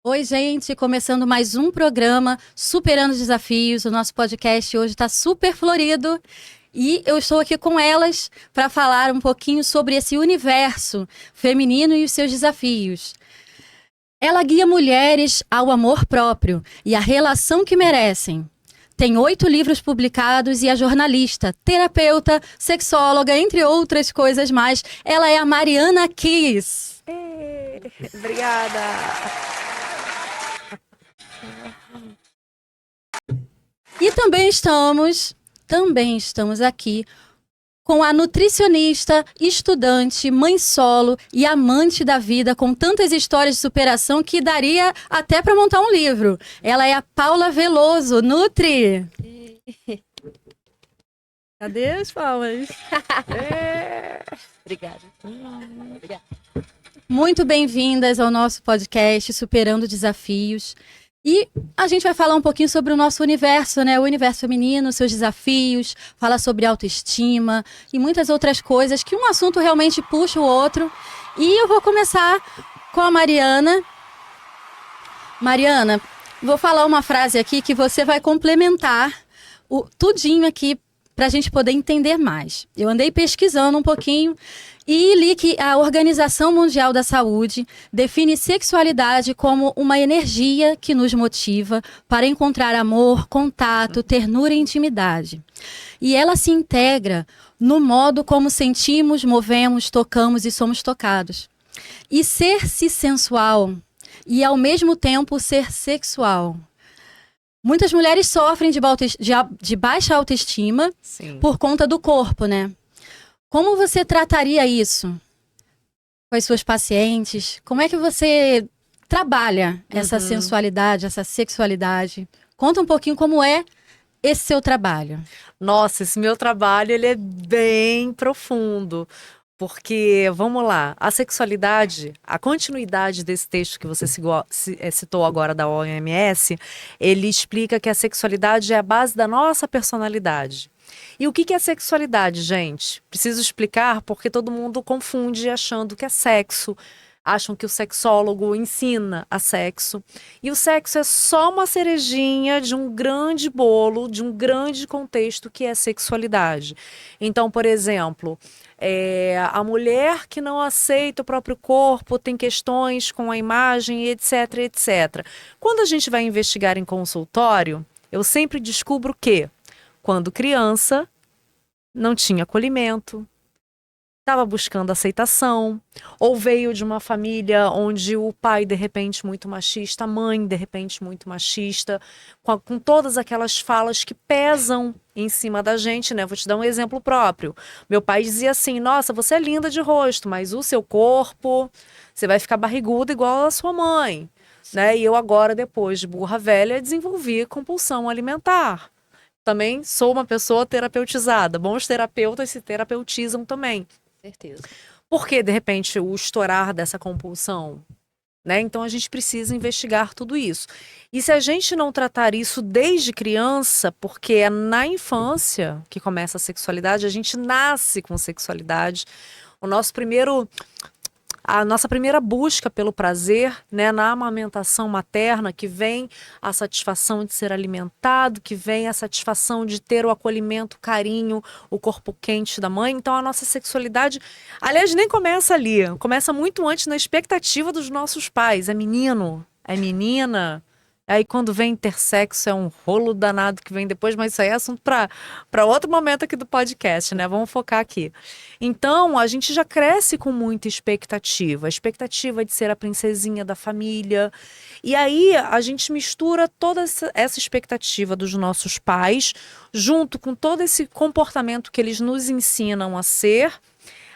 Oi, gente, começando mais um programa Superando os Desafios. O nosso podcast hoje está super florido e eu estou aqui com elas para falar um pouquinho sobre esse universo feminino e os seus desafios. Ela guia mulheres ao amor próprio e à relação que merecem. Tem 8 livros publicados e é jornalista, terapeuta, sexóloga, entre outras coisas mais. Ela é a Mariana Kiss. Obrigada. E também estamos aqui com a nutricionista, estudante, mãe solo e amante da vida, com tantas histórias de superação que daria até para montar um livro. Ela é a Paula Veloso, Nutri. Cadê as palmas? Obrigada. Muito bem-vindas ao nosso podcast Superando Desafios. E a gente vai falar um pouquinho sobre o nosso universo, né? O universo feminino, seus desafios, falar sobre autoestima e muitas outras coisas, que um assunto realmente puxa o outro. E eu vou começar com a Mariana. Mariana, vou falar uma frase aqui que você vai complementar tudinho aqui para a gente poder entender mais. Eu andei pesquisando um pouquinho e li que a Organização Mundial da Saúde define sexualidade como uma energia que nos motiva para encontrar amor, contato, ternura e intimidade. E ela se integra no modo como sentimos, movemos, tocamos e somos tocados. E ser-se sensual e, ao mesmo tempo, ser sexual. Muitas mulheres sofrem de baixa autoestima. Sim. Por conta do corpo, né? Como você trataria isso com as suas pacientes? Como é que você trabalha essa sensualidade, essa sexualidade? Conta um pouquinho como é esse seu trabalho. Nossa, esse meu trabalho ele é bem profundo. Porque, vamos lá, a sexualidade, a continuidade desse texto que você citou agora da OMS, ele explica que a sexualidade é a base da nossa personalidade. E o que é sexualidade, gente? Preciso explicar porque todo mundo confunde achando que é sexo. Acham que o sexólogo ensina a sexo. E o sexo é só uma cerejinha de um grande bolo, de um grande contexto que é sexualidade. Então, por exemplo, a mulher que não aceita o próprio corpo, tem questões com a imagem, etc, etc. Quando a gente vai investigar em consultório, eu sempre descubro que, quando criança, não tinha acolhimento, estava buscando aceitação, ou veio de uma família onde o pai, de repente, muito machista, a mãe, de repente, muito machista, com todas aquelas falas que pesam em cima da gente, né? Vou te dar um exemplo próprio. Meu pai dizia assim, nossa, você é linda de rosto, mas o seu corpo, você vai ficar barriguda igual a sua mãe. Né? E eu agora, depois de burra velha, desenvolvi compulsão alimentar. Também sou uma pessoa terapeutizada. Bons terapeutas se terapeutizam também. Certeza. Por que, de repente, o estourar dessa compulsão? Né? Então, a gente precisa investigar tudo isso. E se a gente não tratar isso desde criança, porque é na infância que começa a sexualidade, a gente nasce com sexualidade. A nossa primeira busca pelo prazer, né, na amamentação materna, que vem a satisfação de ser alimentado, que vem a satisfação de ter o acolhimento, o carinho, o corpo quente da mãe. Então a nossa sexualidade, aliás, nem começa ali, começa muito antes na expectativa dos nossos pais. É menino, é menina, Aí quando vem intersexo é um rolo danado que vem depois, mas isso aí é assunto para outro momento aqui do podcast, né? Vamos focar aqui. Então, a gente já cresce com muita expectativa. A expectativa de ser a princesinha da família. E aí a gente mistura toda essa expectativa dos nossos pais, junto com todo esse comportamento que eles nos ensinam a ser.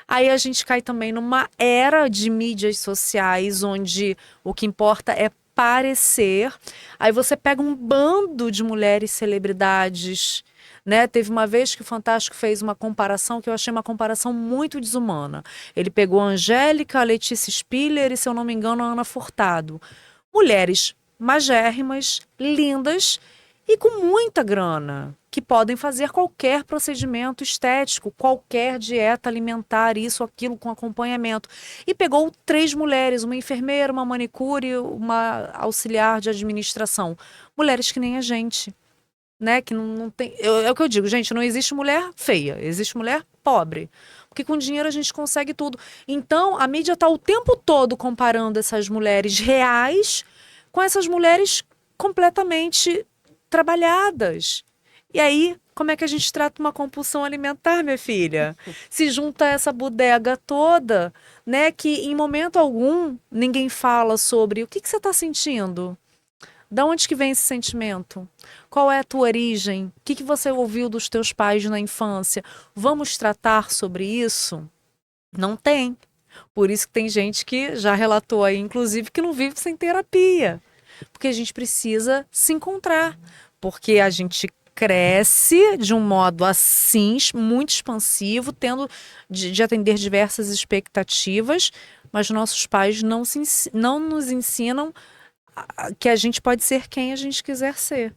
Aí a gente cai também numa era de mídias sociais, onde o que importa é parecer. Aí você pega um bando de mulheres celebridades, né? Teve uma vez que o Fantástico fez uma comparação que eu achei uma comparação muito desumana. Ele pegou a Angélica, a Letícia Spiller e, se eu não me engano, a Ana Furtado. Mulheres magérrimas, lindas e com muita grana, que podem fazer qualquer procedimento estético, qualquer dieta alimentar, isso, aquilo, com acompanhamento. E pegou 3 mulheres, uma enfermeira, uma manicure, uma auxiliar de administração. Mulheres que nem a gente, né? Que não tem... É o que eu digo, gente, não existe mulher feia, existe mulher pobre. Porque com dinheiro a gente consegue tudo. Então, a mídia está o tempo todo comparando essas mulheres reais com essas mulheres completamente trabalhadas. E aí, como é que a gente trata uma compulsão alimentar, minha filha? Se junta essa bodega toda, né? Que em momento algum ninguém fala sobre o que você está sentindo. Da onde que vem esse sentimento? Qual é a tua origem? O que você ouviu dos teus pais na infância? Vamos tratar sobre isso? Não tem. Por isso que tem gente que já relatou aí, inclusive, que não vive sem terapia. Porque a gente precisa se encontrar. Porque a gente cresce de um modo assim, muito expansivo, tendo de atender diversas expectativas, mas nossos pais não nos ensinam que a gente pode ser quem a gente quiser ser,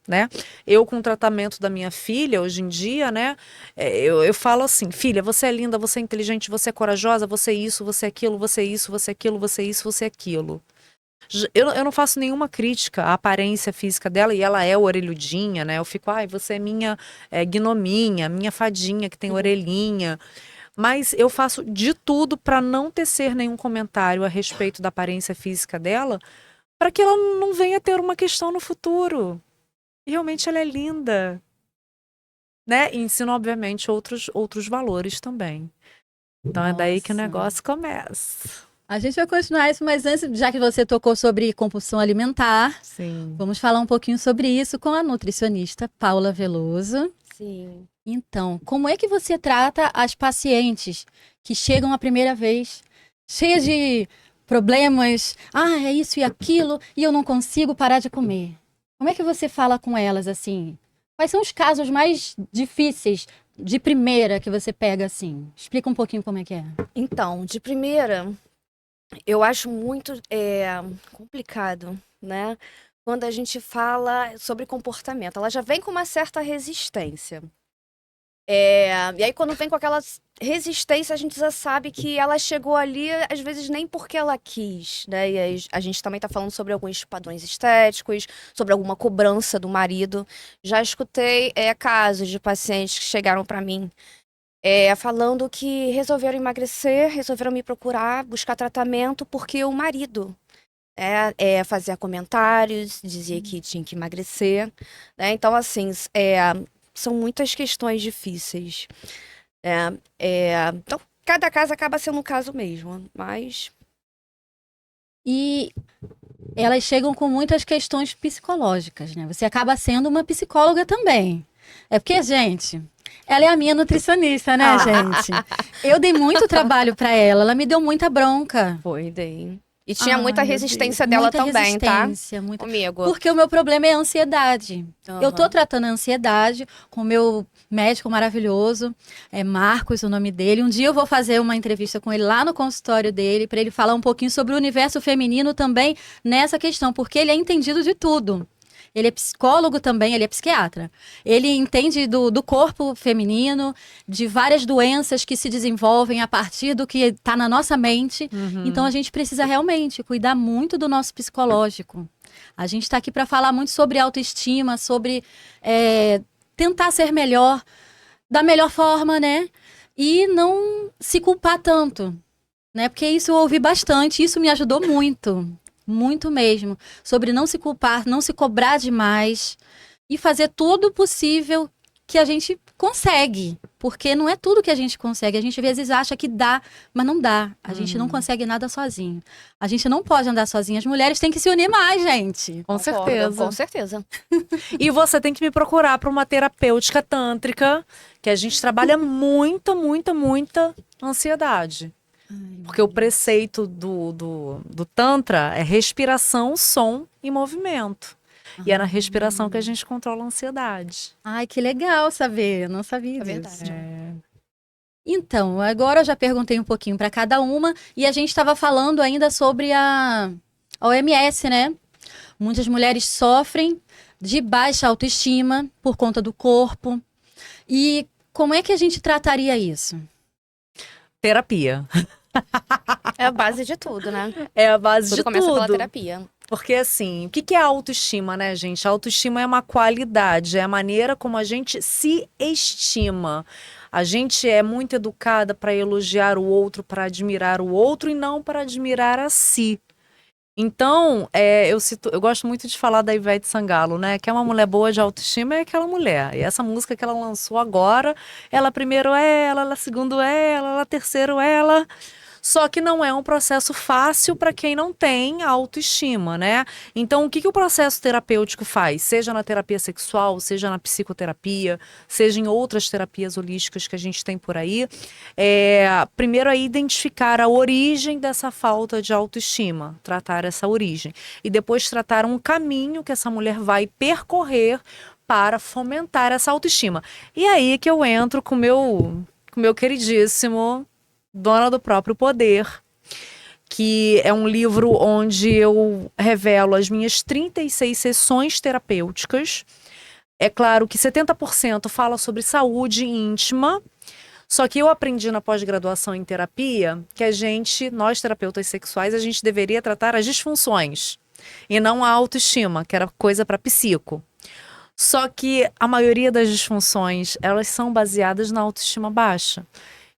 né? Eu, com o tratamento da minha filha, hoje em dia, né? Eu falo assim, filha, você é linda, você é inteligente, você é corajosa, você é isso, você é aquilo, você é isso, você é aquilo, você é isso, você é aquilo. Eu não faço nenhuma crítica à aparência física dela, e ela é orelhudinha, né? Eu fico, ai, você é minha gnominha, minha fadinha que tem orelhinha. Mas eu faço de tudo para não tecer nenhum comentário a respeito da aparência física dela, para que ela não venha ter uma questão no futuro. E realmente ela é linda, né? E ensino, obviamente, outros valores também. Então é daí que o negócio começa. A gente vai continuar isso, mas antes, já que você tocou sobre compulsão alimentar, Sim. vamos falar um pouquinho sobre isso com a nutricionista Paula Veloso. Sim. Então, como é que você trata as pacientes que chegam a primeira vez, cheias de problemas, é isso e aquilo, e eu não consigo parar de comer? Como é que você fala com elas assim? Quais são os casos mais difíceis de primeira que você pega assim? Explica um pouquinho como é que é. Então, de primeira, eu acho muito complicado, né? Quando a gente fala sobre comportamento. Ela já vem com uma certa resistência. E aí, quando vem com aquela resistência, a gente já sabe que ela chegou ali, às vezes, nem porque ela quis, né? E aí, a gente também tá falando sobre alguns padrões estéticos, sobre alguma cobrança do marido. Já escutei casos de pacientes que chegaram para mim falando que resolveram emagrecer, resolveram me procurar, buscar tratamento, porque o marido fazia comentários, dizia que tinha que emagrecer, né? Então, assim, são muitas questões difíceis. Então, cada caso acaba sendo um caso mesmo, mas... E elas chegam com muitas questões psicológicas, né? Você acaba sendo uma psicóloga também. É porque, gente, ela é a minha nutricionista, né, gente? Eu dei muito trabalho para ela me deu muita bronca. Foi, dei. E tinha muita resistência dela muita também, resistência, tá? Muita... Comigo. Porque o meu problema é a ansiedade. Uhum. Eu tô tratando a ansiedade com o meu médico maravilhoso, Marcos, o nome dele. Um dia eu vou fazer uma entrevista com ele lá no consultório dele, para ele falar um pouquinho sobre o universo feminino também nessa questão, porque ele é entendido de tudo. Ele é psicólogo também, ele é psiquiatra. Ele entende do corpo feminino, de várias doenças que se desenvolvem a partir do que está na nossa mente. Uhum. Então, a gente precisa realmente cuidar muito do nosso psicológico. A gente está aqui para falar muito sobre autoestima, sobre tentar ser melhor, da melhor forma, né? E não se culpar tanto, né? Porque isso eu ouvi bastante, isso me ajudou muito. muito mesmo. Sobre não se culpar, não se cobrar demais e fazer tudo possível que a gente consegue. Porque não é tudo que a gente consegue. A gente às vezes acha que dá, mas não dá. A gente não consegue nada sozinho. A gente não pode andar sozinha. As mulheres têm que se unir mais, gente. Com Concordo, certeza. Com certeza. E você tem que me procurar para uma terapêutica tântrica, que a gente trabalha muita, muita, muita ansiedade. Porque o preceito do Tantra é respiração, som e movimento. E é na respiração que a gente controla a ansiedade. Ai, que legal saber. Eu não sabia É disso. verdade. Então, agora eu já perguntei um pouquinho para cada uma e a gente estava falando ainda sobre a OMS, né? Muitas mulheres sofrem de baixa autoestima por conta do corpo. E como é que a gente trataria isso? Terapia. É a base de tudo, né? É a base Tudo de começa pela tudo. terapia. Porque assim, o que é autoestima, né, gente? A autoestima é uma qualidade, é a maneira como a gente se estima. A gente é muito educada para elogiar o outro, para admirar o outro e não para admirar a si. Então, eu gosto muito de falar da Ivete Sangalo, né? Que é uma mulher boa de autoestima, é aquela mulher. E essa música que ela lançou agora, ela primeiro é ela segundo é ela terceiro é ela. Só que não é um processo fácil para quem não tem autoestima, né? Então, o que o processo terapêutico faz? Seja na terapia sexual, seja na psicoterapia, seja em outras terapias holísticas que a gente tem por aí. Primeiro é identificar a origem dessa falta de autoestima, tratar essa origem. E depois tratar um caminho que essa mulher vai percorrer para fomentar essa autoestima. E aí que eu entro com o meu queridíssimo Dona do Próprio Poder, que é um livro onde eu revelo as minhas 36 sessões terapêuticas. É claro que 70% fala sobre saúde íntima, só que eu aprendi na pós-graduação em terapia que nós terapeutas sexuais, a gente deveria tratar as disfunções e não a autoestima, que era coisa para psico. Só que a maioria das disfunções, elas são baseadas na autoestima baixa.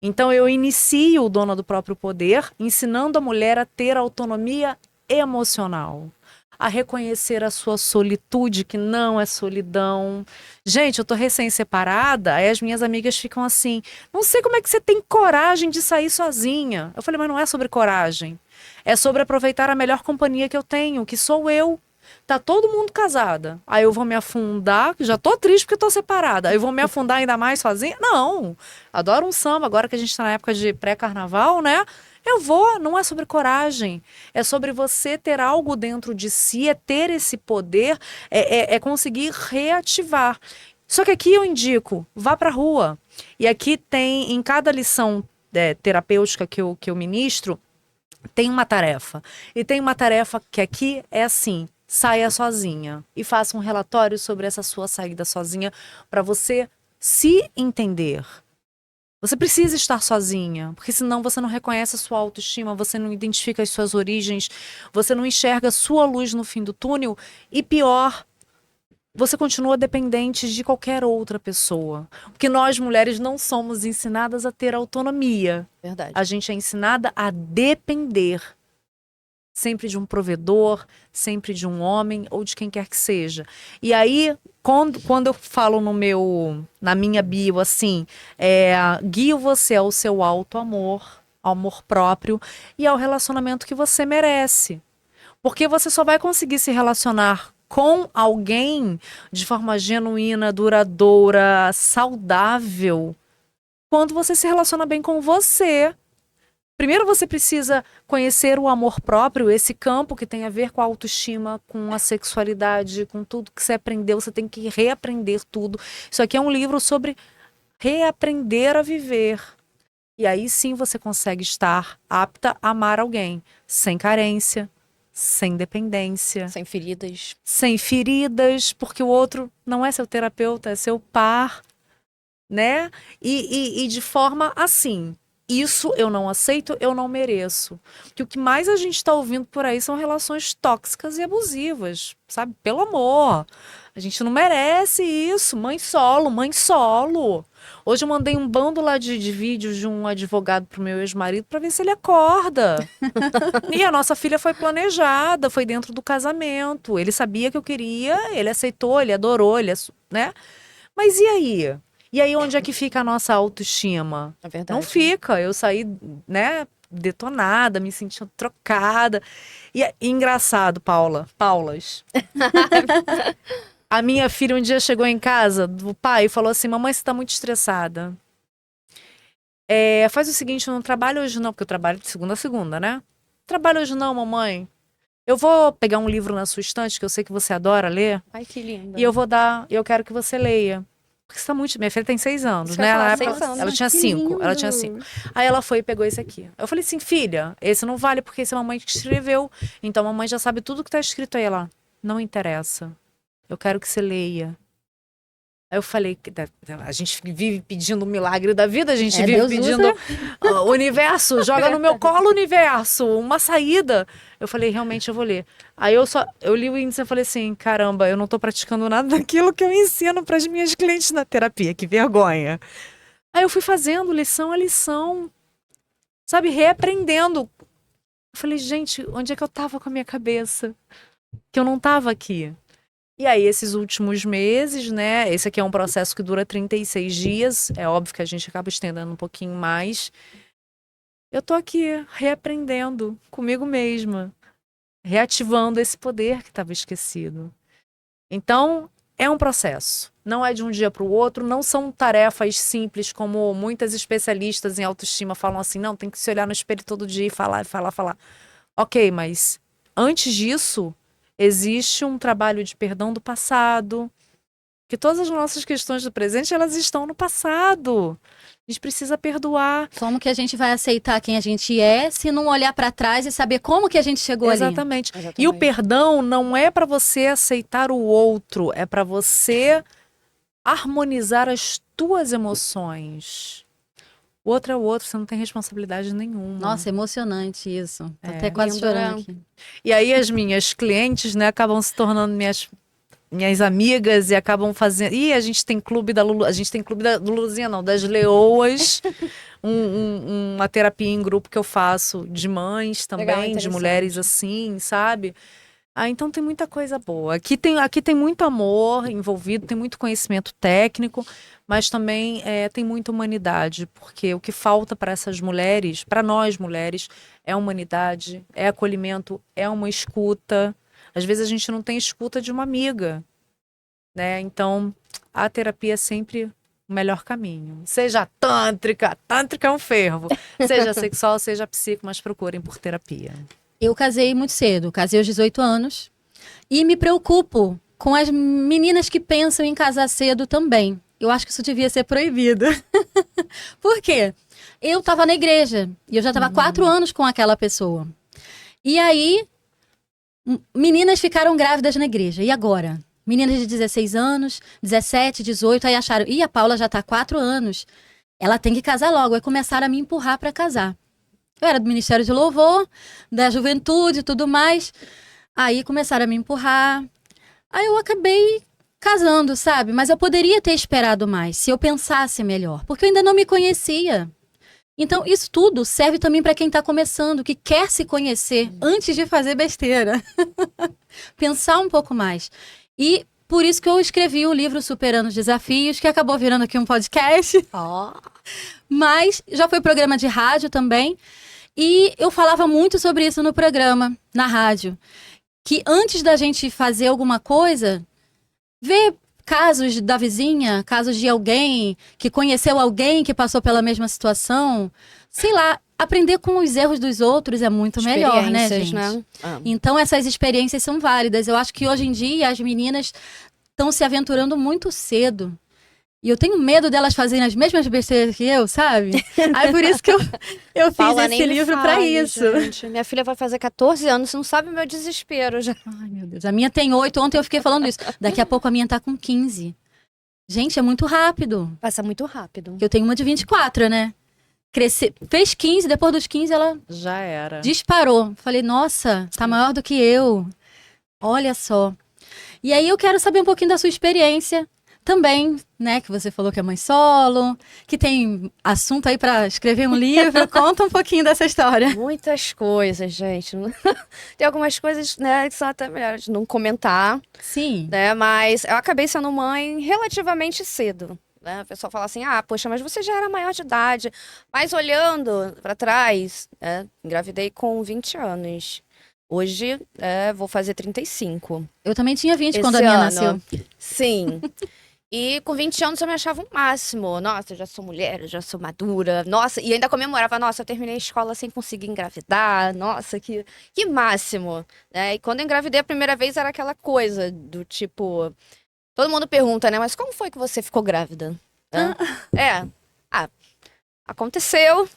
Então eu inicio o Dona do Próprio Poder, ensinando a mulher a ter autonomia emocional, a reconhecer a sua solitude, que não é solidão. Gente, eu tô recém-separada, aí as minhas amigas ficam assim, não sei como é que você tem coragem de sair sozinha. Eu falei, mas não é sobre coragem, é sobre aproveitar a melhor companhia que eu tenho, que sou eu. Tá todo mundo casada. Aí eu vou me afundar, já tô triste porque tô separada. Aí eu vou me afundar ainda mais sozinha? Não. Adoro um samba, agora que a gente tá na época de pré-carnaval, né? Eu vou, não é sobre coragem. É sobre você ter algo dentro de si, é ter esse poder, é conseguir reativar. Só que aqui eu indico, vá pra rua. E aqui tem, em cada lição terapêutica que eu ministro, tem uma tarefa. E tem uma tarefa que aqui é assim: saia sozinha e faça um relatório sobre essa sua saída sozinha para você se entender. Você precisa estar sozinha, porque senão você não reconhece a sua autoestima, você não identifica as suas origens, você não enxerga a sua luz no fim do túnel e pior, você continua dependente de qualquer outra pessoa. Porque nós mulheres não somos ensinadas a ter autonomia. Verdade. A gente é ensinada a depender. Sempre de um provedor, sempre de um homem ou de quem quer que seja. E aí, quando eu falo na minha bio assim, guio você ao seu auto-amor, ao amor próprio e ao relacionamento que você merece. Porque você só vai conseguir se relacionar com alguém de forma genuína, duradoura, saudável, quando você se relaciona bem com você. Primeiro você precisa conhecer o amor próprio, esse campo que tem a ver com a autoestima, com a sexualidade, com tudo que você aprendeu, você tem que reaprender tudo. Isso aqui é um livro sobre reaprender a viver. E aí sim você consegue estar apta a amar alguém, sem carência, sem dependência. Sem feridas. Sem feridas, porque o outro não é seu terapeuta, é seu par, né? E de forma assim, Isso eu não aceito, eu não mereço. Porque o que mais a gente está ouvindo por aí são relações tóxicas e abusivas, sabe? Pelo amor. A gente não merece isso. Mãe solo, mãe solo. Hoje eu mandei um bando lá de vídeos de um advogado pro meu ex-marido para ver se ele acorda. E a nossa filha foi planejada, foi dentro do casamento. Ele sabia que eu queria, ele aceitou, ele adorou, né? Mas e aí? E aí, onde é que fica a nossa autoestima? É verdade. Não fica. Eu saí, né, detonada, me sentindo trocada. E engraçado, Paulas. A minha filha um dia chegou em casa do pai e falou assim: mamãe, você tá muito estressada. Faz o seguinte, eu não trabalho hoje não, porque eu trabalho de segunda a segunda, né? Trabalho hoje não, mamãe. Eu vou pegar um livro na sua estante, que eu sei que você adora ler, Ai, que linda. e eu quero que você leia. Porque você tá muito... Minha filha tem 6 anos, Isso né? que eu ia Ela, falar, 6 anos. ela tinha Que 5. Ela lindo. tinha 5. Aí ela foi e pegou esse aqui. Eu falei assim, filha, esse não vale porque esse é a mamãe que escreveu. Então a mamãe já sabe tudo que tá escrito aí. Ela, não interessa. Eu quero que você leia. Aí eu falei, a gente vive pedindo o milagre da vida, a gente vive Deus pedindo o universo, joga no meu colo o universo, uma saída. Eu falei, realmente eu vou ler. Aí eu li o índice e falei assim, caramba, eu não tô praticando nada daquilo que eu ensino para as minhas clientes na terapia, que vergonha. Aí eu fui fazendo lição a lição, sabe, reaprendendo. Eu falei, gente, onde é que eu tava com a minha cabeça? Que eu não tava aqui. E aí, esses últimos meses, né? Esse aqui é um processo que dura 36 dias. É óbvio que a gente acaba estendendo um pouquinho mais. Eu tô aqui reaprendendo comigo mesma, reativando esse poder que estava esquecido. Então, é um processo. Não é de um dia para o outro, não são tarefas simples, como muitas especialistas em autoestima falam assim, não, tem que se olhar no espelho todo dia e falar. Ok, mas antes disso, existe um trabalho de perdão do passado, que todas as nossas questões do presente, elas estão no passado. A gente precisa perdoar. Como que a gente vai aceitar quem a gente é se não olhar pra trás e saber como que a gente chegou ali? Exatamente. E o perdão não é para você aceitar o outro, é para você harmonizar as tuas emoções. O outro é o outro, você não tem responsabilidade nenhuma. Nossa, emocionante isso. Tô É. até quase Lindo, chorando né? aqui. E aí as minhas clientes, né, acabam se tornando minhas amigas e acabam fazendo. E a gente tem clube da Lulu, a gente tem clube da Luluzinha, não, das Leoas, uma terapia em grupo que eu faço de mães também, Legal, de interessante. mulheres assim, sabe? Então tem muita coisa boa. Aqui tem muito amor envolvido, tem muito conhecimento técnico, mas também tem muita humanidade, porque o que falta para essas mulheres, para nós mulheres, é humanidade, é acolhimento, é uma escuta. Às vezes a gente não tem escuta de uma amiga, né? Então a terapia é sempre o melhor caminho. Seja tântrica é um fervo. Seja sexual, seja psico, mas procurem por terapia. Eu casei muito cedo, casei aos 18 anos. E me preocupo com as meninas que pensam em casar cedo também. Eu acho que isso devia ser proibido. Por quê? Eu estava na igreja e eu já estava 4 anos com aquela pessoa. E aí, meninas ficaram grávidas na igreja. E agora? Meninas de 16 anos, 17, 18, aí acharam, a Paula já está há 4 anos. Ela tem que casar logo. Aí começaram a me empurrar para casar. Eu era do Ministério de Louvor, da Juventude e tudo mais. Aí começaram a me empurrar. Aí eu acabei casando, sabe? Mas eu poderia ter esperado mais, se eu pensasse melhor. Porque eu ainda não me conhecia. Então, isso tudo serve também para quem está começando, que quer se conhecer antes de fazer besteira. Pensar um pouco mais. E por isso que eu escrevi o livro Superando os Desafios, que acabou virando aqui um podcast. Mas já foi programa de rádio também. E eu falava muito sobre isso no programa, na rádio. Que antes da gente fazer alguma coisa, ver casos da vizinha, casos de alguém que conheceu alguém que passou pela mesma situação, sei lá, aprender com os erros dos outros é muito melhor, né, Experiências, gente? né? Então essas experiências são válidas. Eu acho que hoje em dia as meninas estão se aventurando muito cedo. E eu tenho medo delas fazerem as mesmas besteiras que eu, sabe? Aí por isso que eu fiz Paula, nem esse me livro pra fale, isso. gente. Minha filha vai fazer 14 anos, você não sabe o meu desespero já. Ai, meu Deus. A minha tem 8, ontem eu fiquei falando isso. Daqui a pouco a minha tá com 15. Gente, é muito rápido. Passa muito rápido. Eu tenho uma de 24, né? fez 15, depois dos 15 ela Já era. disparou. Falei, nossa, tá maior do que eu. Olha só. E aí eu quero saber um pouquinho da sua experiência também, né? Que você falou que é mãe solo, que tem assunto aí para escrever um livro. Conta um pouquinho dessa história. Muitas coisas, gente. Tem algumas coisas, né, que são até melhor de não comentar, Sim. né? Mas eu acabei sendo mãe relativamente cedo. Né? O pessoal fala assim, ah, poxa, mas você já era maior de idade. Mas olhando para trás, né, engravidei com 20 anos. Hoje, vou fazer 35. Eu também tinha 20 quando a Esse minha ano. nasceu. Sim. E com 20 anos eu me achava o máximo. Nossa, eu já sou mulher, eu já sou madura. Nossa, e ainda comemorava, nossa, eu terminei a escola sem conseguir engravidar. Nossa, que máximo. Né? E quando eu engravidei a primeira vez era aquela coisa do tipo... Todo mundo pergunta, né? Mas como foi que você ficou grávida? Aconteceu,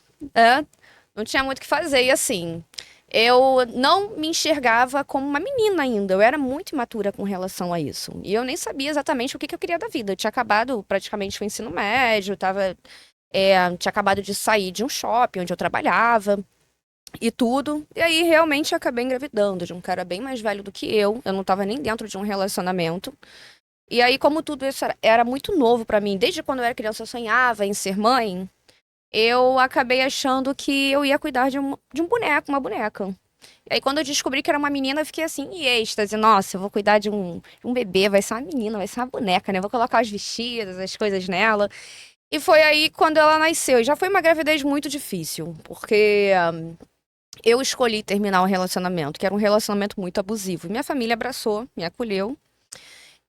não tinha muito o que fazer. E assim, eu não me enxergava como uma menina ainda. Eu era muito imatura com relação a isso. E eu nem sabia exatamente o que eu queria da vida. Eu tinha acabado praticamente o ensino médio, tinha acabado de sair de um shopping onde eu trabalhava e tudo. E aí realmente eu acabei engravidando de um cara bem mais velho do que eu. Eu não estava nem dentro de um relacionamento. E aí, como tudo isso era muito novo pra mim, desde quando eu era criança eu sonhava em ser mãe, eu acabei achando que eu ia cuidar de um boneco, uma boneca. E aí, quando eu descobri que era uma menina, eu fiquei assim, em êxtase. Nossa, eu vou cuidar de um bebê, vai ser uma menina, vai ser uma boneca, né? Eu vou colocar os vestidos, as coisas nela. E foi aí quando ela nasceu. E já foi uma gravidez muito difícil, porque eu escolhi terminar o relacionamento, que era um relacionamento muito abusivo. E minha família abraçou, me acolheu.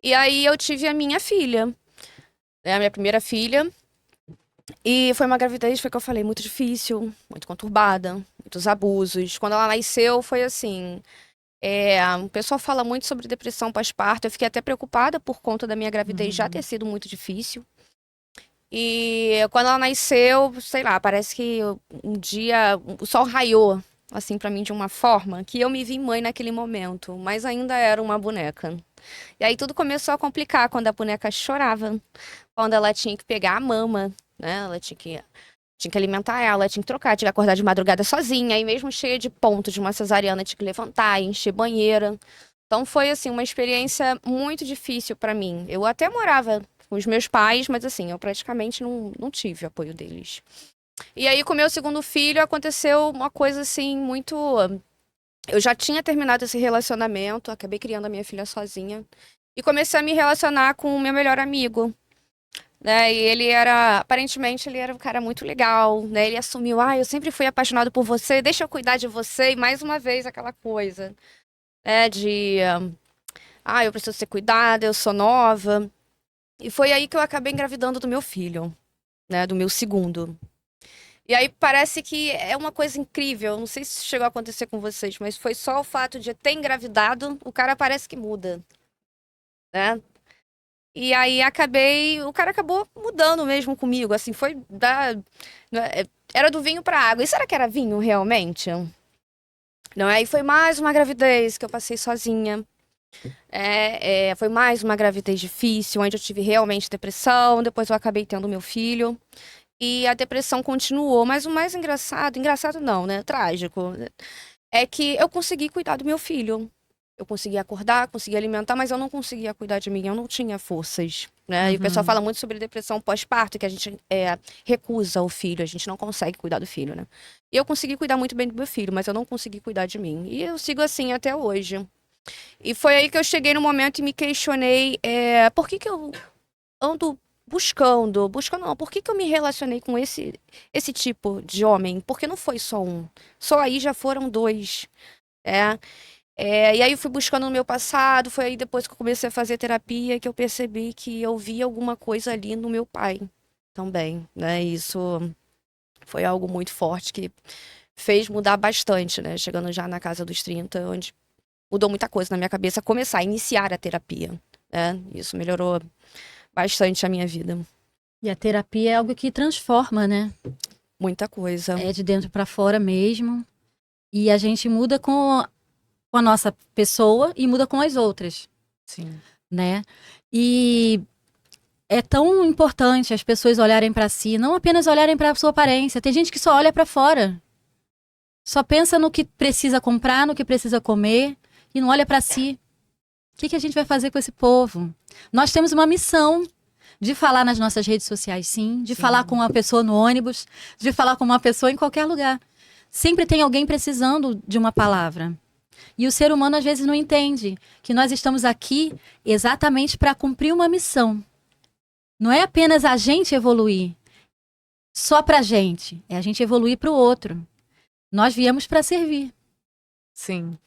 E aí eu tive a minha filha, né, a minha primeira filha. E foi uma gravidez, foi o que eu falei, muito difícil, muito conturbada, muitos abusos. Quando ela nasceu, foi assim... o pessoal fala muito sobre depressão pós-parto. Eu fiquei até preocupada por conta da minha gravidez já ter sido muito difícil. E quando ela nasceu, sei lá, parece que um dia o sol raiou, assim, pra mim de uma forma que eu me vi mãe naquele momento, mas ainda era uma boneca. E aí tudo começou a complicar quando a boneca chorava, quando ela tinha que pegar a mama, né? Ela tinha que alimentar ela, tinha que trocar, tinha que acordar de madrugada sozinha, e mesmo cheia de pontos de uma cesariana, tinha que levantar, encher banheira. Então foi assim uma experiência muito difícil pra mim. Eu até morava com os meus pais, mas assim, eu praticamente não tive apoio deles. E aí com o meu segundo filho aconteceu uma coisa assim muito... Eu já tinha terminado esse relacionamento, acabei criando a minha filha sozinha. E comecei a me relacionar com o meu melhor amigo. Né? E aparentemente, ele era um cara muito legal, né? Ele assumiu, eu sempre fui apaixonado por você, deixa eu cuidar de você. E mais uma vez, aquela coisa, né? Eu preciso ser cuidada, eu sou nova. E foi aí que eu acabei engravidando do meu filho, né? Do meu segundo. E aí parece que é uma coisa incrível. Não sei se chegou a acontecer com vocês, mas foi só o fato de ter engravidado, o cara parece que muda, né? E aí o cara acabou mudando mesmo comigo, assim, era do vinho pra água. E será que era vinho realmente? Não, aí foi mais uma gravidez que eu passei sozinha. Foi mais uma gravidez difícil, onde eu tive realmente depressão, depois eu acabei tendo meu filho. E a depressão continuou, mas o mais engraçado não, né? Trágico, é que eu consegui cuidar do meu filho. Eu consegui acordar, consegui alimentar, mas eu não conseguia cuidar de mim, eu não tinha forças, né? E o pessoal fala muito sobre depressão pós-parto, que a gente recusa o filho, a gente não consegue cuidar do filho, né? E eu consegui cuidar muito bem do meu filho, mas eu não consegui cuidar de mim. E eu sigo assim até hoje. E foi aí que eu cheguei no momento e me questionei, por que eu ando buscando não, por que eu me relacionei com esse tipo de homem? Porque não foi só um, só aí já foram dois, e aí eu fui buscando no meu passado, foi aí depois que eu comecei a fazer terapia que eu percebi que eu via alguma coisa ali no meu pai também, né? Isso foi algo muito forte que fez mudar bastante, né? Chegando já na casa dos 30, onde mudou muita coisa na minha cabeça, começar a iniciar a terapia, né? Isso melhorou bastante a minha vida. E a terapia é algo que transforma, né? Muita coisa. É de dentro pra fora mesmo. E a gente muda com a nossa pessoa e muda com as outras. Sim. Né? E é tão importante as pessoas olharem para si, não apenas olharem para a sua aparência. Tem gente que só olha para fora. Só pensa no que precisa comprar, no que precisa comer e não olha para si. O que a gente vai fazer com esse povo? Nós temos uma missão de falar nas nossas redes sociais, sim, de falar com uma pessoa no ônibus, de falar com uma pessoa em qualquer lugar. Sempre tem alguém precisando de uma palavra. E o ser humano às vezes não entende que nós estamos aqui exatamente para cumprir uma missão. Não é apenas a gente evoluir só pra gente, é a gente evoluir pro outro. Nós viemos para servir. Sim.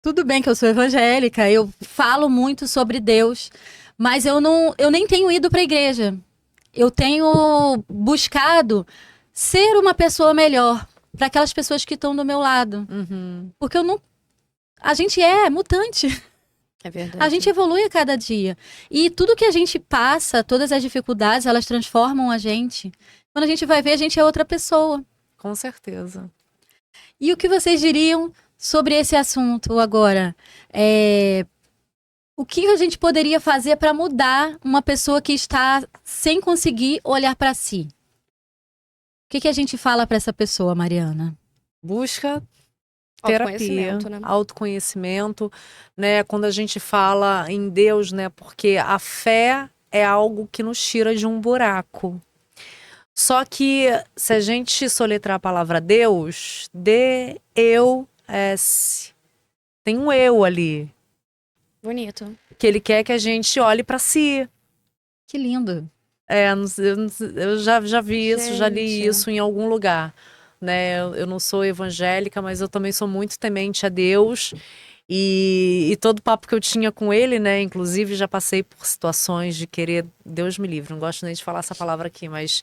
Tudo bem que eu sou evangélica, eu falo muito sobre Deus, mas eu nem tenho ido para a igreja. Eu tenho buscado ser uma pessoa melhor para aquelas pessoas que estão do meu lado. Porque a gente é mutante. É verdade. A gente evolui a cada dia. E tudo que a gente passa, todas as dificuldades, elas transformam a gente. Quando a gente vai ver, a gente é outra pessoa. Com certeza. E o que vocês diriam sobre esse assunto agora? O que a gente poderia fazer para mudar uma pessoa que está sem conseguir olhar para si? O que a gente fala para essa pessoa, Mariana? Busca terapia, Autoconhecimento, né? autoconhecimento, né? Quando a gente fala em Deus, né? Porque a fé é algo que nos tira de um buraco. Só que se a gente soletrar a palavra Deus, D-Eu-S, tem um eu ali, Bonito. que ele quer que a gente olhe para si. Que lindo. Eu já vi isso, já li Gente. isso em algum lugar, né? Eu não sou evangélica, mas eu também sou muito temente a Deus. E todo papo que eu tinha com ele, né? Inclusive já passei por situações de querer, Deus me livre, não gosto nem de falar essa palavra aqui, mas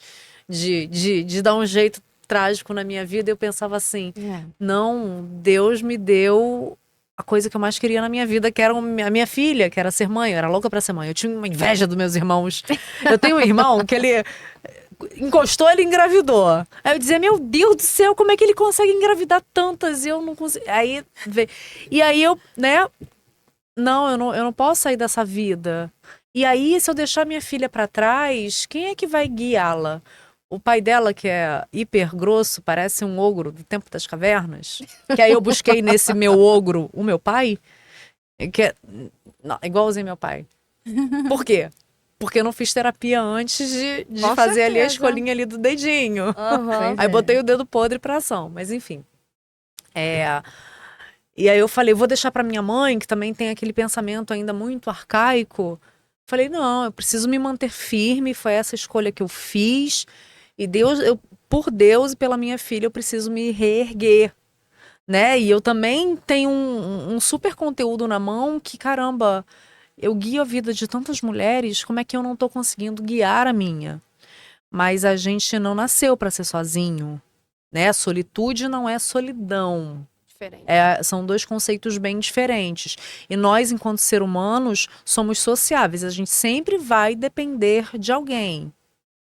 de dar um jeito trágico na minha vida. Eu pensava assim, não, Deus me deu a coisa que eu mais queria na minha vida, que era a minha filha, que era ser mãe. Eu era louca pra ser mãe. Eu tinha uma inveja dos meus irmãos. Eu tenho um irmão que ele encostou, ele engravidou. Aí eu dizia, meu Deus do céu, como é que ele consegue engravidar tantas? E eu não consigo. E aí eu, né? Não, eu não posso sair dessa vida. E aí, se eu deixar minha filha pra trás, quem é que vai guiá-la? O pai dela, que é hiper grosso, parece um ogro do tempo das cavernas. Que aí eu busquei nesse meu ogro o meu pai, que é igualzinho meu pai. Por quê? Porque eu não fiz terapia antes de Com fazer ali a certeza. escolinha ali do dedinho. Aham. Aí botei o dedo podre pra ação, mas enfim. E aí eu falei, vou deixar pra minha mãe, que também tem aquele pensamento ainda muito arcaico. Falei, não, eu preciso me manter firme, foi essa escolha que eu fiz. E Deus, por Deus e pela minha filha, eu preciso me reerguer, né? E eu também tenho um super conteúdo na mão que, caramba, eu guio a vida de tantas mulheres, como é que eu não tô conseguindo guiar a minha? Mas a gente não nasceu para ser sozinho, né? Solitude não é solidão. Diferente. São dois conceitos bem diferentes. E nós, enquanto seres humanos, somos sociáveis. A gente sempre vai depender de alguém,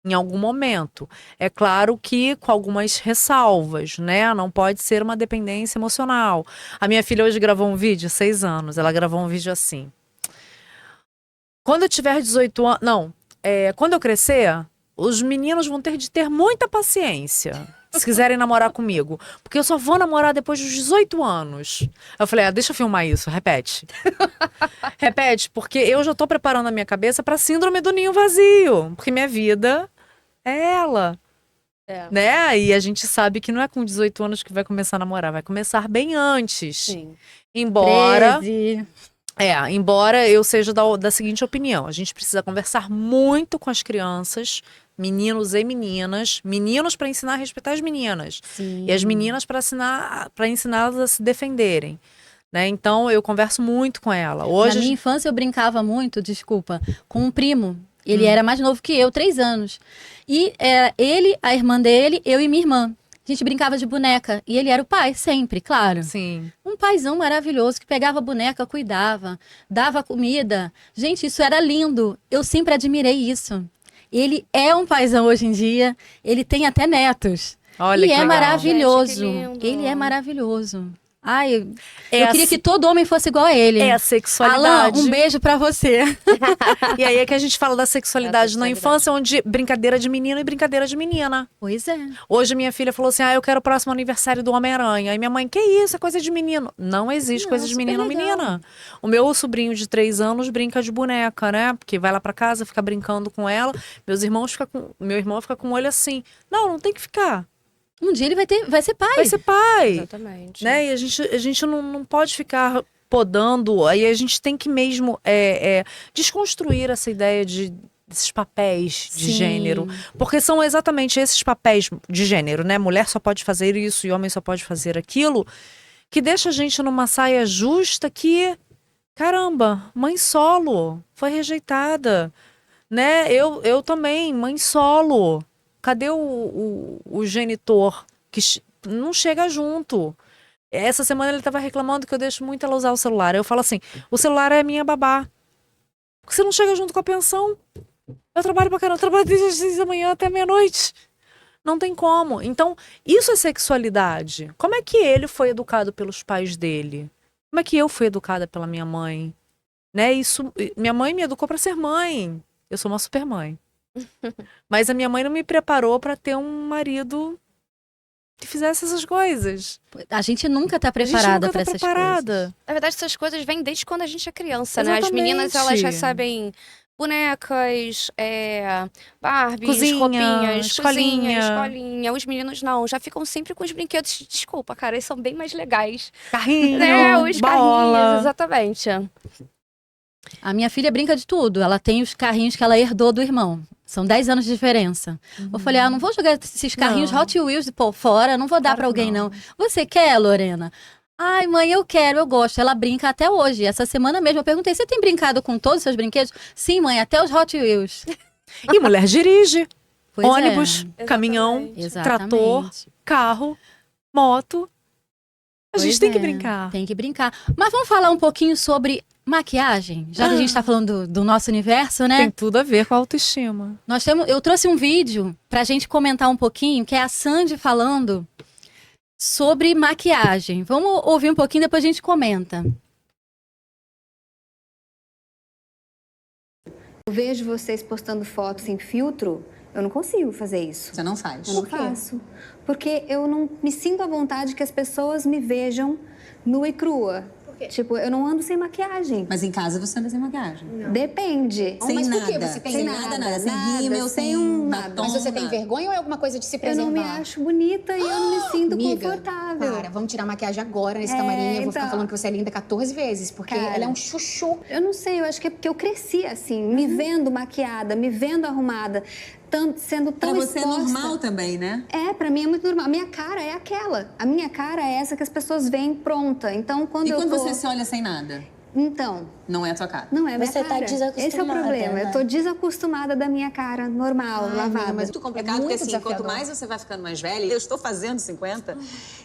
em algum momento. É claro que com algumas ressalvas, né? Não pode ser uma dependência emocional. A minha filha hoje gravou um vídeo, 6 anos, ela gravou um vídeo assim. Quando eu tiver 18 anos... Não, quando eu crescer, os meninos vão ter de ter muita paciência, se quiserem namorar comigo. Porque eu só vou namorar depois dos 18 anos. Eu falei, deixa eu filmar isso, repete. Repete, porque eu já tô preparando a minha cabeça pra síndrome do ninho vazio. Porque minha vida é ela. Né? E a gente sabe que não é com 18 anos que vai começar a namorar, vai começar bem antes. Sim. Embora 13. Embora eu seja da seguinte opinião, a gente precisa conversar muito com as crianças, meninos e meninas, meninos para ensinar a respeitar as meninas, Sim. e as meninas para ensiná-las a se defenderem, né? Então eu converso muito com ela. Hoje Na minha infância eu brincava muito, desculpa, com um primo. Ele era mais novo que eu, 3 anos. E era ele, a irmã dele, eu e minha irmã. A gente brincava de boneca. E ele era o pai, sempre, claro. sim, Um paizão maravilhoso que pegava a boneca, cuidava, dava comida. Gente, isso era lindo. Eu sempre admirei isso. Ele é um paizão hoje em dia. Ele tem até netos. olha E que é legal. maravilhoso. Gente, que lindo. Ele é maravilhoso. Ai, É eu queria que todo homem fosse igual a ele. É a Alan, sexualidade. um beijo pra você. E aí é que a gente fala da sexualidade na infância, onde brincadeira de menino e brincadeira de menina. Pois é. Hoje minha filha falou assim, eu quero o próximo aniversário do Homem-Aranha. Aí minha mãe, que isso, é coisa de menino. Não existe coisa de super menino ou legal. menina. O meu sobrinho de 3 anos brinca de boneca, né? Porque vai lá pra casa, fica brincando com ela. Meu irmão fica com o olho assim. Não tem que ficar. Um dia ele vai ser pai. Vai ser pai. Exatamente. Né? E a gente não pode ficar podando. Aí a gente tem que mesmo desconstruir essa ideia desses papéis de Sim. gênero. Porque são exatamente esses papéis de gênero, né? Mulher só pode fazer isso e homem só pode fazer aquilo, que deixa a gente numa saia justa que, caramba, mãe solo, foi rejeitada. Né? Eu também, mãe solo. Cadê o genitor que não chega junto? Essa semana ele estava reclamando que eu deixo muito ela usar o celular. Eu falo assim, o celular é minha babá. Porque você não chega junto com a pensão. Eu trabalho pra caramba, eu trabalho desde as 6 da manhã até meia-noite. Não tem como. Então, isso é sexualidade. Como é que ele foi educado pelos pais dele? Como é que eu fui educada pela minha mãe? Né? Minha mãe me educou para ser mãe. Eu sou uma super mãe. Mas a minha mãe não me preparou para ter um marido que fizesse essas coisas. A gente nunca tá A gente preparada nunca pra tá essas preparada. coisas. Na verdade, essas coisas vêm desde quando a gente é criança, né? As Exatamente. meninas, elas recebem bonecas, Barbies, Cozinha, roupinhas, escolinha. cozinha, escolinha. Os meninos não, já ficam sempre com os brinquedos. Desculpa, cara, eles são bem mais legais. Carrinho, Né? Os bola. carrinhos, exatamente. A minha filha brinca de tudo. Ela tem os carrinhos que ela herdou do irmão. São 10 anos de diferença. Eu falei, não vou jogar esses carrinhos Não. Hot Wheels fora, não vou dar Claro pra alguém, não. não. Você quer, Lorena? Ai, mãe, eu quero, eu gosto. Ela brinca até hoje. Essa semana mesmo eu perguntei, você tem brincado com todos os seus brinquedos? Sim, mãe, até os Hot Wheels. E mulher dirige. Pois ônibus, é. caminhão, Exatamente. trator, carro, moto. A gente Pois tem que é, brincar. Tem que brincar. Mas vamos falar um pouquinho sobre maquiagem, já que a gente tá falando do nosso universo, né? Tem tudo a ver com a autoestima. Eu trouxe um vídeo pra gente comentar um pouquinho, que é a Sandy falando sobre maquiagem. Vamos ouvir um pouquinho, depois a gente comenta. Eu vejo vocês postando fotos sem filtro, eu não consigo fazer isso. Você não faz? Eu não faço. Porque eu não me sinto à vontade que as pessoas me vejam nua e crua. Tipo, eu não ando sem maquiagem. Mas em casa você anda sem maquiagem? Depende. Sem mas por nada. que você tem sem nada? nada, sem rímel, sem nada. batom. Mas você tem nada. vergonha ou é alguma coisa de se Eu preservar? não me acho bonita e eu não me sinto Amiga, confortável. Para, vamos tirar a maquiagem agora nesse É, camarim. Eu vou ficar então. falando que você é linda 14 vezes, porque Cara. ela é um chuchu. Eu não sei, eu acho que é porque eu cresci assim, me vendo maquiada, me vendo arrumada, sendo Pra tão você é exposta. normal também, né? É, pra mim é muito normal. A minha cara é aquela. A minha cara é essa que as pessoas veem pronta. Então, quando E eu quando tô... você se olha sem nada? Então, Não é a tua cara? não é a minha Você tá cara. Esse é o desacostumada, problema. né? Eu tô desacostumada da minha cara normal, lavada. Mas muito complicado, É muito porque assim, desafiador. quanto mais você vai ficando mais velha, eu estou fazendo 50,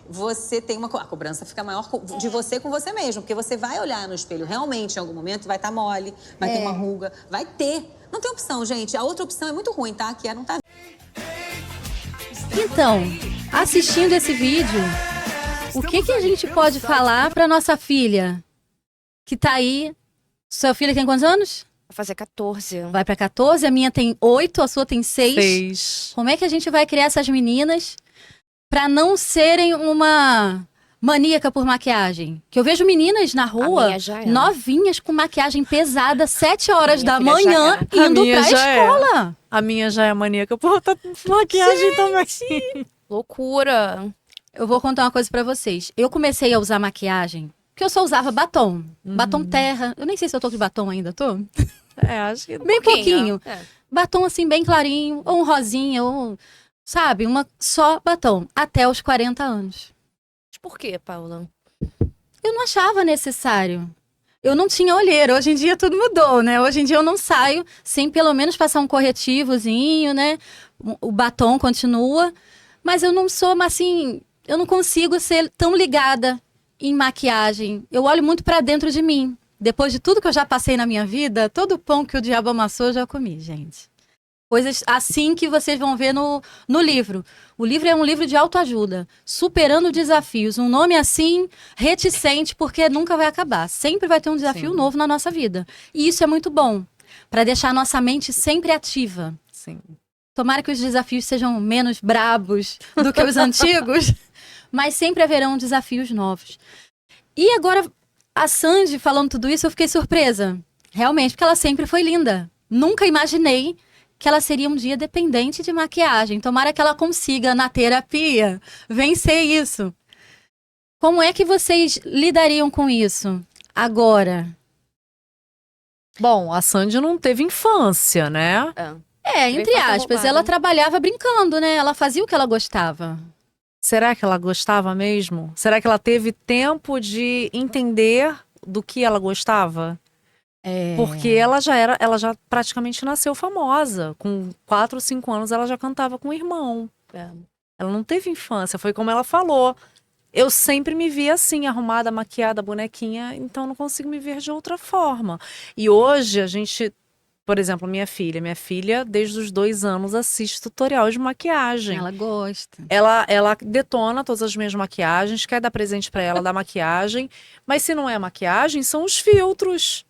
você tem a cobrança fica maior de você com você mesmo, porque você vai olhar no espelho realmente em algum momento, vai estar mole, vai ter uma ruga, vai ter. Não tem opção, gente. A outra opção é muito ruim, tá? Que é não tá. Então, assistindo esse vídeo, o que a gente pode falar pra nossa filha que tá aí? Sua filha tem quantos anos? Vai fazer 14. Vai pra 14, a minha tem 8, a sua tem 6. 6. Como é que a gente vai criar essas meninas pra não serem uma maníaca por maquiagem? Que eu vejo meninas na rua, minha já é. novinhas, com maquiagem pesada, 7 horas Minha da filha já manhã, é. A indo minha pra já é. escola. A minha já é maníaca por maquiagem também. Loucura. Eu vou contar uma coisa pra vocês. Eu comecei a usar maquiagem porque eu só usava batom. Batom terra. Eu nem sei se eu tô de batom ainda, tô? Acho que Bem pouquinho. É. Batom assim, bem clarinho, ou um rosinha, ou... Sabe? Só batom. Até os 40 anos. Mas por quê, Paula? Eu não achava necessário. Eu não tinha olheira. Hoje em dia tudo mudou, né? Hoje em dia eu não saio sem pelo menos passar um corretivozinho, né? O batom continua. Mas eu não sou, assim... Eu não consigo ser tão ligada em maquiagem. Eu olho muito pra dentro de mim. Depois de tudo que eu já passei na minha vida, todo o pão que o diabo amassou eu já comi, gente. Coisas assim que vocês vão ver no livro. O livro é um livro de autoajuda, superando desafios. Um nome assim, reticente, porque nunca vai acabar. Sempre vai ter um desafio Sim. novo na nossa vida. E isso é muito bom, para deixar a nossa mente sempre ativa. Sim. Tomara que os desafios sejam menos brabos do que os antigos, mas sempre haverão desafios novos. E agora, a Sandy falando tudo isso, eu fiquei surpresa. Realmente, porque ela sempre foi linda. Nunca imaginei que ela seria um dia dependente de maquiagem. Tomara que ela consiga, na terapia, vencer isso. Como é que vocês lidariam com isso agora? Bom, a Sandy não teve infância, né? Entre infância aspas, roubada. ela trabalhava brincando, né? Ela fazia o que ela gostava. Será que ela gostava mesmo? Será que ela teve tempo de entender do que ela gostava? Porque ela já praticamente nasceu famosa. Com 4 ou 5 anos ela já cantava com o irmão. Ela não teve infância, foi como ela falou. Eu sempre me vi assim, arrumada, maquiada, bonequinha, então não consigo me ver de outra forma. E hoje a gente, por exemplo, minha filha, desde os 2 anos, assiste tutorial de maquiagem. Ela gosta. Ela detona todas as minhas maquiagens, quer dar presente pra ela da maquiagem, mas se não é maquiagem, são os filtros.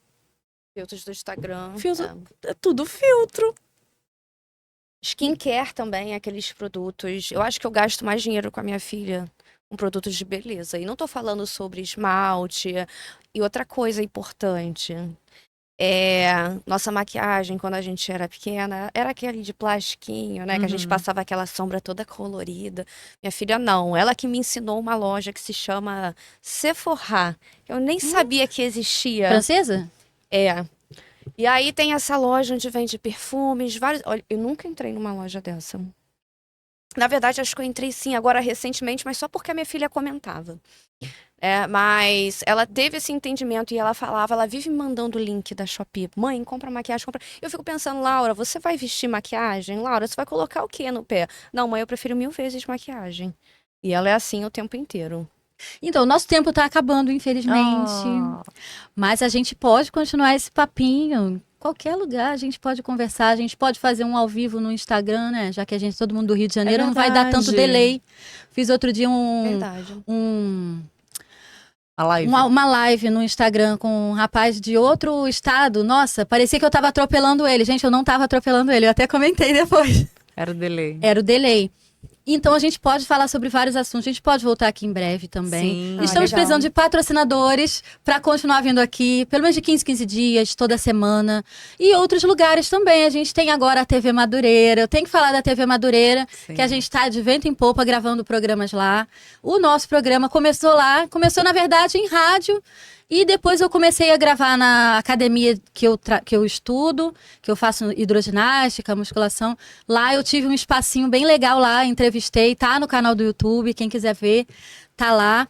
Filtros do Instagram. Filtro- É tudo filtro. Skincare também, aqueles produtos. Eu acho que eu gasto mais dinheiro com a minha filha com produtos de beleza. E não tô falando sobre esmalte. E outra coisa importante. Nossa maquiagem, quando a gente era pequena, era aquele de plastiquinho, né? Que a gente passava aquela sombra toda colorida. Minha filha não. Ela que me ensinou uma loja que se chama Sephora. Eu nem sabia que existia. Francesa? E aí tem essa loja onde vende perfumes, vários. Olha, eu nunca entrei numa loja dessa. Na verdade, acho que eu entrei sim, agora recentemente, mas só porque a minha filha comentava. Mas ela teve esse entendimento e ela falava, ela vive me mandando o link da Shopee. Mãe, compra maquiagem, compra. Eu fico pensando, Laura, você vai vestir maquiagem? Laura, você vai colocar o quê no pé? Não, mãe, eu prefiro 1000 vezes maquiagem. E ela é assim o tempo inteiro. Então, nosso tempo está acabando, infelizmente. Mas a gente pode continuar esse papinho. Em qualquer lugar a gente pode conversar, a gente pode fazer um ao vivo no Instagram, né? Já que todo mundo do Rio de Janeiro, não vai dar tanto verdade. delay. Fiz outro dia Verdade. A live. uma live no Instagram com um rapaz de outro estado. Nossa, parecia que eu tava atropelando ele. Gente, eu não tava atropelando ele, eu até comentei depois. Era o delay. Era o delay. Então a gente pode falar sobre vários assuntos. A gente pode voltar aqui em breve também. Sim. Estamos legal. precisando de patrocinadores para continuar vindo aqui, pelo menos de 15 dias, toda semana. E outros lugares também. A gente tem agora a TV Madureira. Eu tenho que falar da TV Madureira, Sim. que a gente está de vento em popa gravando programas lá. O nosso programa começou lá. Começou, na verdade, em rádio. E depois eu comecei a gravar na academia que eu estudo, que eu faço hidroginástica, musculação. Lá eu tive um espacinho bem legal lá, entrevistei, tá no canal do YouTube, quem quiser ver, tá lá.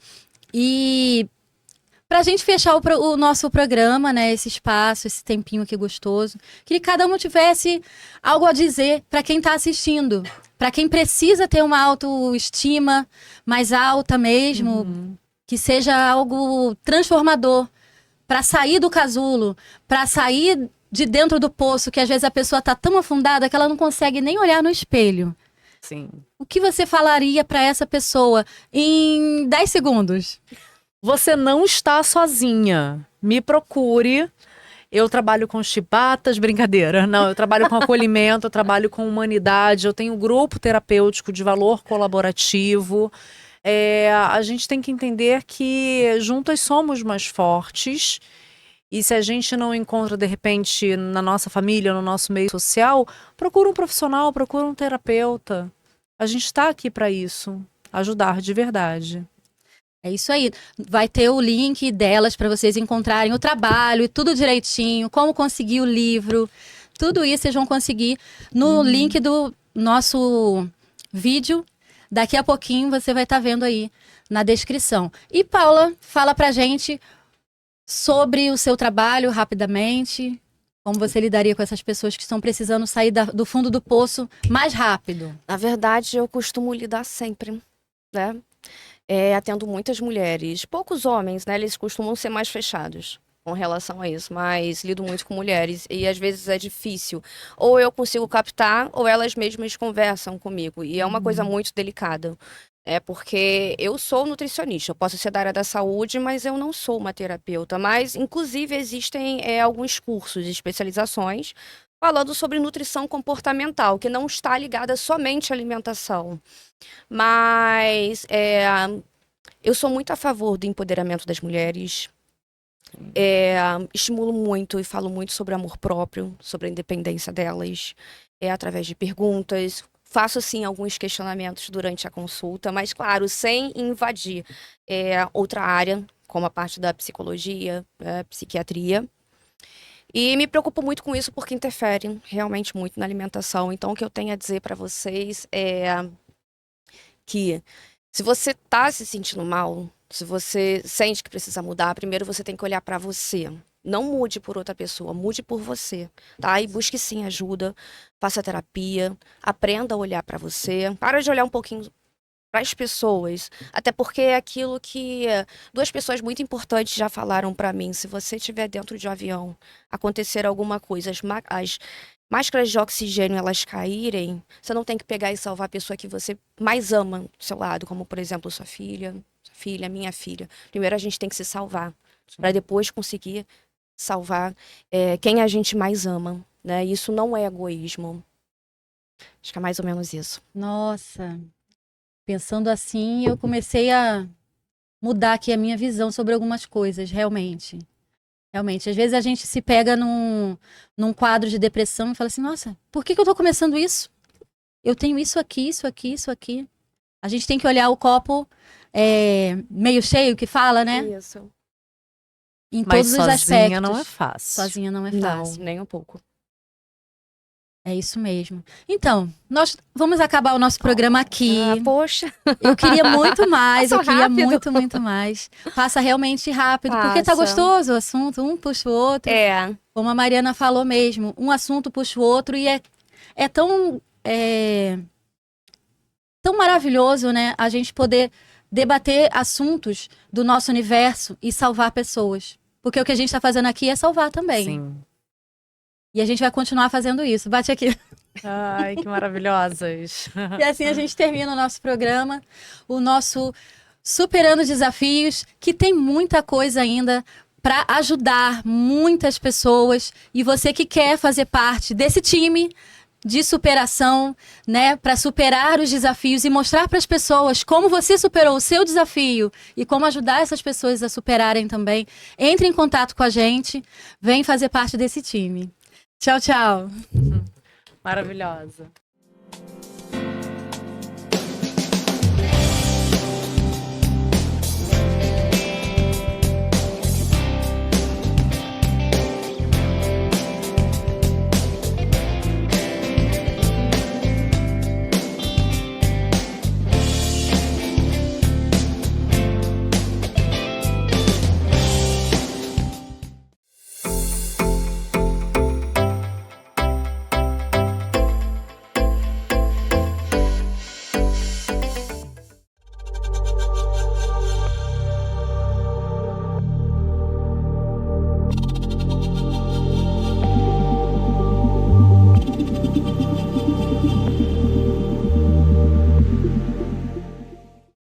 E pra gente fechar o nosso programa, né, esse espaço, esse tempinho aqui gostoso, que cada um tivesse algo a dizer para quem tá assistindo, para quem precisa ter uma autoestima mais alta mesmo, que seja algo transformador, para sair do casulo, para sair de dentro do poço, que às vezes a pessoa tá tão afundada que ela não consegue nem olhar no espelho. Sim. O que você falaria para essa pessoa em 10 segundos? Você não está sozinha. Me procure. Eu trabalho com chibatas, brincadeira. Não, eu trabalho com acolhimento, eu trabalho com humanidade, eu tenho um grupo terapêutico de valor colaborativo. A gente tem que entender que juntas somos mais fortes. E se a gente não encontra, de repente, na nossa família, no nosso meio social, procura um profissional, procura um terapeuta. A gente está aqui para isso, ajudar de verdade. É isso aí. Vai ter o link delas para vocês encontrarem o trabalho e tudo direitinho, como conseguir o livro. Tudo isso vocês vão conseguir no link do nosso vídeo. Daqui a pouquinho você vai estar vendo aí na descrição. E Paula, fala pra gente sobre o seu trabalho rapidamente. Como você lidaria com essas pessoas que estão precisando sair do fundo do poço mais rápido? Na verdade, eu costumo lidar sempre, né? Atendo muitas mulheres, poucos homens, né? Eles costumam ser mais fechados. com relação a isso, mas lido muito com mulheres e às vezes é difícil. Ou eu consigo captar, ou elas mesmas conversam comigo. E é uma coisa muito delicada. É porque eu sou nutricionista, eu posso ser da área da saúde, mas eu não sou uma terapeuta. Mas, inclusive, existem alguns cursos e especializações falando sobre nutrição comportamental, que não está ligada somente à alimentação. Mas eu sou muito a favor do empoderamento das mulheres. Estimulo muito e falo muito sobre amor próprio, sobre a independência delas, através de perguntas. Faço, sim, alguns questionamentos durante a consulta, mas, claro, sem invadir outra área, como a parte da psicologia, psiquiatria. E me preocupo muito com isso porque interfere realmente muito na alimentação. Então, o que eu tenho a dizer para vocês é que se você está se sentindo mal, se você sente que precisa mudar, primeiro você tem que olhar para você. Não mude por outra pessoa, mude por você, tá? E busque sim ajuda, faça terapia, aprenda a olhar para você. Para de olhar um pouquinho para as pessoas, até porque é aquilo que duas pessoas muito importantes já falaram para mim. Se você estiver dentro de um avião, acontecer alguma coisa, as máscaras de oxigênio elas caírem, você não tem que pegar e salvar a pessoa que você mais ama do seu lado, como por exemplo sua filha, minha filha. Primeiro a gente tem que se salvar, para depois conseguir salvar quem a gente mais ama, né? Isso não é egoísmo. Acho que é mais ou menos isso. Nossa, pensando assim, eu comecei a mudar aqui a minha visão sobre algumas coisas, realmente. Realmente, às vezes a gente se pega num quadro de depressão e fala assim, nossa, por que eu tô começando isso? Eu tenho isso aqui, isso aqui, isso aqui. A gente tem que olhar o copo meio cheio, que fala, né? Isso. Em Mas todos os aspectos. sozinha não é fácil. Sozinha não é Não, fácil. nem um pouco. É isso mesmo. Então, nós vamos acabar o nosso programa aqui. Poxa. Eu queria muito mais, Passou eu queria rápido. muito, muito mais. Passa realmente rápido, porque tá Passa. gostoso o assunto, um puxa o outro. Como a Mariana falou mesmo, um assunto puxa o outro e é tão maravilhoso, né? A gente poder debater assuntos do nosso universo e salvar pessoas. Porque o que a gente tá fazendo aqui é salvar também. Sim. E a gente vai continuar fazendo isso. Bate aqui. Ai, que maravilhosas. E assim a gente termina o nosso programa, o nosso Superando Desafios, que tem muita coisa ainda para ajudar muitas pessoas. E você que quer fazer parte desse time de superação, né, para superar os desafios e mostrar para as pessoas como você superou o seu desafio e como ajudar essas pessoas a superarem também, entre em contato com a gente, vem fazer parte desse time. Tchau, tchau. Maravilhosa.